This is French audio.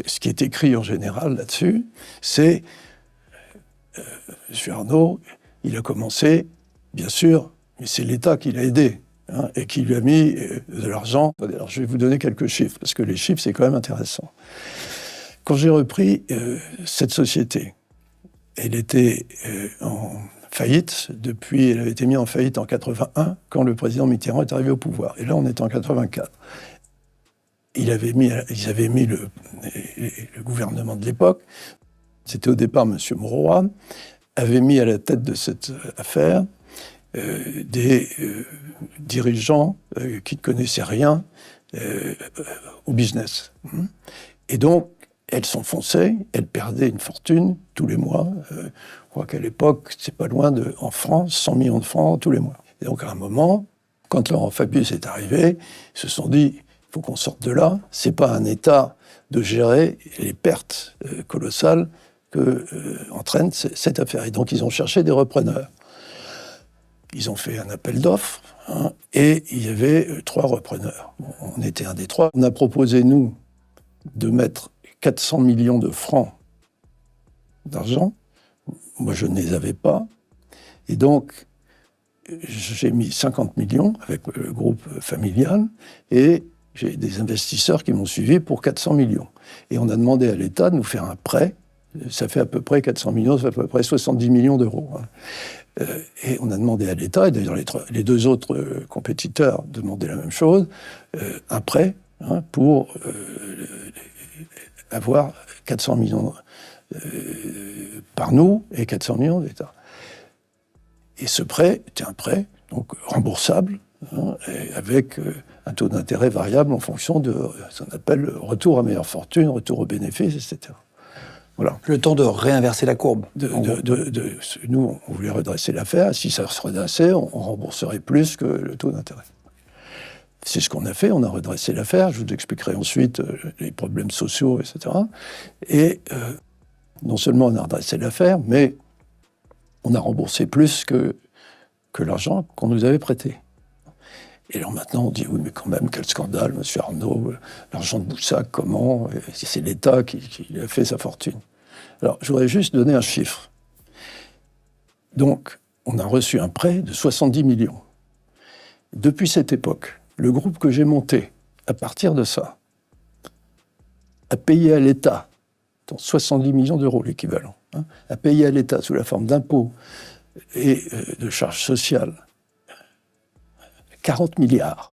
Ce qui est écrit en général là-dessus, c'est M. Arnault, il a commencé, bien sûr, mais c'est l'État qui l'a aidé, hein, et qui lui a mis de l'argent. Alors, je vais vous donner quelques chiffres, parce que les chiffres, c'est quand même intéressant. Quand j'ai repris cette société, elle était en faillite depuis, elle avait été mise en faillite en 81, quand le président Mitterrand est arrivé au pouvoir. Et là, on est en 84. Ils avaient mis le gouvernement de l'époque, c'était au départ M. Mauroy, avait mis à la tête de cette affaire des dirigeants qui ne connaissaient rien au business. Et donc, elles s'enfonçaient, elles perdaient une fortune tous les mois. Je crois qu'à l'époque, c'est pas loin de, en France, 100 millions de francs tous les mois. Et donc, à un moment, quand Laurent Fabius est arrivé, ils se sont dit, il faut qu'on sorte de là. C'est pas un État de gérer les pertes colossales que entraîne cette affaire. Et donc, ils ont cherché des repreneurs. Ils ont fait un appel d'offres, hein, et il y avait 3 repreneurs. Bon, on était un des 3. On a proposé, nous, de mettre 400 millions de francs d'argent. Moi, je ne les avais pas. Et donc, j'ai mis 50 millions avec le groupe familial, et j'ai des investisseurs qui m'ont suivi pour 400 millions. Et on a demandé à l'État de nous faire un prêt. Ça fait à peu près 400 millions, ça fait à peu près 70 millions d'euros. Et on a demandé à l'État, et d'ailleurs les 2 autres compétiteurs demandaient la même chose, un prêt, hein, pour avoir 400 millions par nous et 400 millions d'État. Et ce prêt était un prêt donc remboursable, hein, avec un taux d'intérêt variable en fonction de ce qu'on appelle le retour à meilleure fortune, retour aux bénéfices, etc. Voilà. Le temps de réinverser la courbe. Nous, on voulait redresser l'affaire. Si ça se redressait, on rembourserait plus que le taux d'intérêt. C'est ce qu'on a fait. On a redressé l'affaire. Je vous expliquerai ensuite les problèmes sociaux, etc. Et non seulement on a redressé l'affaire, mais on a remboursé plus que l'argent qu'on nous avait prêté. Et alors maintenant, on dit, oui, mais quand même, quel scandale, M. Arnault, l'argent de Boussac, comment? C'est l'État qui a fait sa fortune. Alors, je voudrais juste donner un chiffre. Donc, on a reçu un prêt de 70 millions. Depuis cette époque, le groupe que j'ai monté, à partir de ça, a payé à l'État, 70 millions d'euros l'équivalent, hein, a payé à l'État sous la forme d'impôts et de charges sociales, 40 milliards.